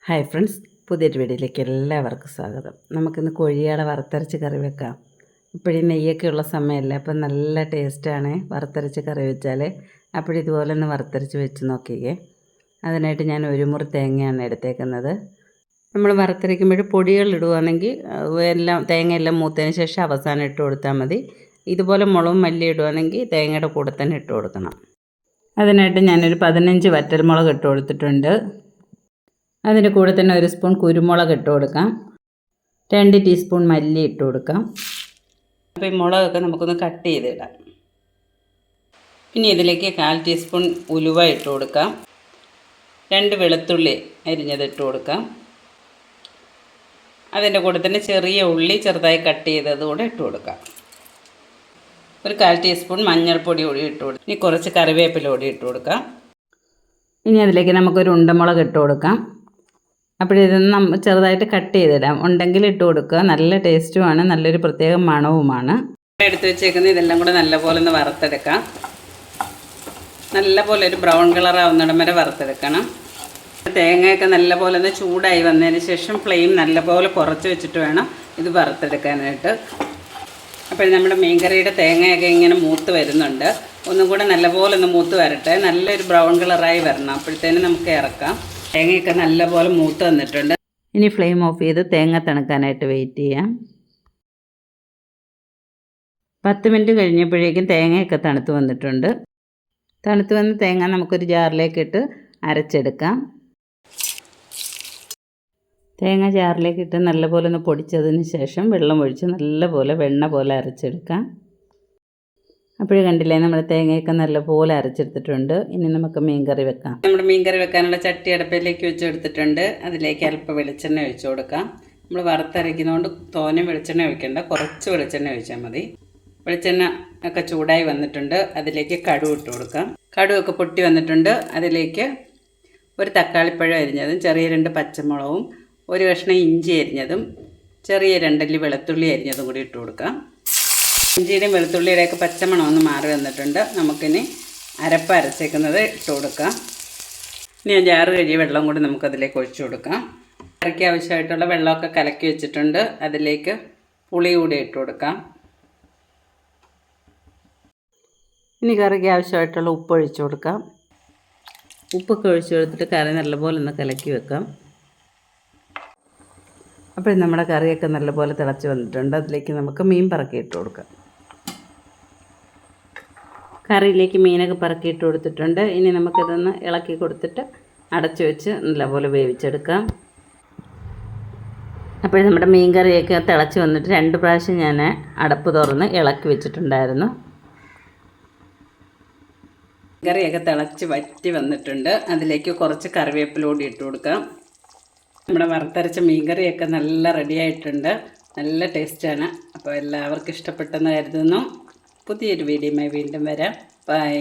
Hi friends, പുതിയൊരു വീഡിയോയിലേക്ക് എല്ലാവർക്കും സ്വാഗതം. നമുക്കിന്ന് കോഴിയാട വറുത്തരച്ച് കറി വെക്കാം. ഇപ്പോഴീ നെയ്യൊക്കെ ഉള്ള സമയമല്ലേ, അപ്പം നല്ല ടേസ്റ്റാണ് വറുത്തരച്ച് കറി വെച്ചാൽ. അപ്പോഴിതുപോലെ ഒന്ന് വറുത്തരച്ച് വെച്ച് നോക്കിക്കേ. അതിനായിട്ട് ഞാൻ ഒരു മുറി തേങ്ങയാണ് എടുത്തേക്കുന്നത്. നമ്മൾ വറുത്തരയ്ക്കുമ്പോൾ പൊടികൾ ഇടുകയാണെങ്കിൽ തേങ്ങയെല്ലാം മൂത്തതിന് ശേഷം അവസാനം ഇട്ട് കൊടുത്താൽ മതി. ഇതുപോലെ മുളകും മല്ലി ഇടുകയാണെങ്കിൽ തേങ്ങയുടെ കൂടെ തന്നെ ഇട്ട് കൊടുക്കണം. അതിനായിട്ട് ഞാനൊരു 15 വറ്റൽമുളക് ഇട്ട് കൊടുത്തിട്ടുണ്ട്. അതിൻ്റെ കൂടെ തന്നെ ഒരു സ്പൂൺ കുരുമുളക് ഇട്ട് കൊടുക്കാം. 2 ടീസ്പൂൺ മല്ലി ഇട്ട് കൊടുക്കാം. അപ്പോൾ ഈ മുളകൊക്കെ നമുക്കൊന്ന് കട്ട് ചെയ്തിടാം. ഇനി ഇതിലേക്ക് 1/4 ടീസ്പൂൺ ഉലുവ ഇട്ട് കൊടുക്കാം. 2 വെളുത്തുള്ളി അരിഞ്ഞത് ഇട്ട് കൊടുക്കാം. അതിൻ്റെ കൂടെ തന്നെ ചെറിയ ഉള്ളി ചെറുതായി കട്ട് ചെയ്തത് കൂടെ ഇട്ട് കൊടുക്കാം. ഒരു 1/4 ടീസ്പൂൺ മഞ്ഞൾപ്പൊടി കൂടി ഇട്ട് കൊടുക്കാം. ഇനി കുറച്ച് കറിവേപ്പില കൂടി ഇട്ട് കൊടുക്കാം. ഇനി അതിലേക്ക് നമുക്കൊരു ഉണ്ടമുളക് ഇട്ട് കൊടുക്കാം. അപ്പോഴിതൊന്ന് ചെറുതായിട്ട് കട്ട് ചെയ്തിടാം. ഉണ്ടെങ്കിൽ ഇട്ട് കൊടുക്കുക. നല്ല ടേസ്റ്റുമാണ്, നല്ലൊരു പ്രത്യേക മണവുമാണ്. എടുത്ത് വെച്ചേക്കുന്നത് ഇതെല്ലാം കൂടെ നല്ലപോലെ ഒന്ന് വറുത്തെടുക്കാം. നല്ലപോലെ ഒരു ബ്രൗൺ കളർ ആവുന്നിടം വരെ വറുത്തെടുക്കണം. തേങ്ങയൊക്കെ നല്ലപോലെ ഒന്ന് ചൂടായി വന്നതിന് ശേഷം ഫ്ലെയിം നല്ലപോലെ കുറച്ച് വെച്ചിട്ട് വേണം ഇത് വറുത്തെടുക്കാനായിട്ട്. അപ്പോൾ നമ്മുടെ മീൻകറിയുടെ തേങ്ങയൊക്കെ ഇങ്ങനെ മൂത്ത് വരുന്നുണ്ട്. ഒന്നും കൂടെ നല്ലപോലെ ഒന്ന് മൂത്ത് വരട്ടെ. നല്ലൊരു ബ്രൗൺ കളറായി വരണം. അപ്പോഴത്തേനും നമുക്ക് ഇറക്കാം. തേങ്ങയൊക്കെ നല്ലപോലെ മൂത്ത് വന്നിട്ടുണ്ട്. ഇനി ഫ്ലെയിം ഓഫ് ചെയ്ത് തേങ്ങ തണുക്കാനായിട്ട് വെയിറ്റ് ചെയ്യാം. 10 മിനിറ്റ് കഴിഞ്ഞപ്പോഴേക്കും തേങ്ങയൊക്കെ തണുത്ത് വന്നിട്ടുണ്ട്. തണുത്ത് വന്ന തേങ്ങ നമുക്കൊരു ജാറിലേക്ക് ഇട്ട് അരച്ചെടുക്കാം. തേങ്ങ ജാറിലേക്ക് ഇട്ട് നല്ലപോലെ ഒന്ന് പൊടിച്ചതിന് ശേഷം വെള്ളം ഒഴിച്ച് നല്ലപോലെ വെണ്ണ പോലെ അരച്ചെടുക്കാം. അപ്പോഴേ കണ്ടില്ലേ, നമ്മുടെ തേങ്ങയൊക്കെ നല്ലപോലെ അരച്ചെടുത്തിട്ടുണ്ട്. ഇനി നമുക്ക് മീൻകറി വെക്കാം. നമ്മുടെ മീൻകറി വെക്കാനുള്ള ചട്ടി അടുപ്പിലേക്ക് വെച്ചെടുത്തിട്ടുണ്ട്. അതിലേക്ക് അല്പം വെളിച്ചെണ്ണ ഒഴിച്ചു കൊടുക്കാം. നമ്മൾ വറുത്തരയ്ക്കുന്നതുകൊണ്ട് തോനെ വെളിച്ചെണ്ണ ഒഴിക്കേണ്ട, കുറച്ച് വെളിച്ചെണ്ണ ഒഴിച്ചാൽ മതി. വെളിച്ചെണ്ണ ഒക്കെ ചൂടായി വന്നിട്ടുണ്ട്. അതിലേക്ക് കടുക് ഇട്ട് കൊടുക്കാം. കടുകൊക്കെ പൊട്ടി വന്നിട്ടുണ്ട്. അതിലേക്ക് ഒരു തക്കാളിപ്പഴം അരിഞ്ഞതും ചെറിയ 2 പച്ചമുളകും ഒരു കഷ്ണം ഇഞ്ചി അരിഞ്ഞതും ചെറിയ 2 അല്ലി വെളുത്തുള്ളി അരിഞ്ഞതും കൂടി ഇട്ട് കൊടുക്കാം. ഇഞ്ചിയുടെയും വെളുത്തുള്ളിയുടെയൊക്കെ പച്ചമണം ഒന്ന് മാറി വന്നിട്ടുണ്ട്. നമുക്കിനി അരപ്പ് അരച്ചേക്കുന്നത് ഇട്ട് കൊടുക്കാം. ഇനി ഞാൻ ജാറ് കഴുകിയ വെള്ളം കൂടി നമുക്കതിലേക്ക് ഒഴിച്ചു കൊടുക്കാം. കറിക്ക് ആവശ്യമായിട്ടുള്ള വെള്ളമൊക്കെ കലക്കി വെച്ചിട്ടുണ്ട്. അതിലേക്ക് പുളി കൂടി ഇട്ട് കൊടുക്കാം. ഇനി കറിക്ക് ആവശ്യമായിട്ടുള്ള ഉപ്പ് ഒഴിച്ചു കൊടുക്കാം. ഉപ്പൊക്കെ ഒഴിച്ചു കൊടുത്തിട്ട് കറി നല്ലപോലെ ഒന്ന് കലക്കി വെക്കാം. അപ്പോൾ നമ്മുടെ കറിയൊക്കെ നല്ലപോലെ തിളച്ച് വന്നിട്ടുണ്ട്. അതിലേക്ക് നമുക്ക് മീൻ പറക്കിയിട്ട് കൊടുക്കാം. കറിയിലേക്ക് മീനൊക്കെ പറക്കിയിട്ട് കൊടുത്തിട്ടുണ്ട്. ഇനി നമുക്കിതൊന്ന് ഇളക്കി കൊടുത്തിട്ട് അടച്ചു വെച്ച് നല്ലപോലെ വേവിച്ചെടുക്കാം. അപ്പോൾ നമ്മുടെ മീൻ കറിയൊക്കെ തിളച്ച് വന്നിട്ട് 2 പ്രാവശ്യം ഞാൻ അടപ്പ് തുറന്ന് ഇളക്കി വെച്ചിട്ടുണ്ടായിരുന്നു. കറിയൊക്കെ തിളച്ച് വറ്റി വന്നിട്ടുണ്ട്. അതിലേക്ക് കുറച്ച് കറിവേപ്പില കൂടി ഇട്ട് കൊടുക്കാം. നമ്മുടെ വറുത്തരച്ച മീൻകറിയൊക്കെ നല്ല റെഡിയായിട്ടുണ്ട്. നല്ല ടേസ്റ്റാണ്. അപ്പോൾ എല്ലാവർക്കും ഇഷ്ടപ്പെട്ടെന്ന് കരുതുന്നു. പുതിയൊരു വീഡിയോയുമായി വീണ്ടും വരാം. ബൈ.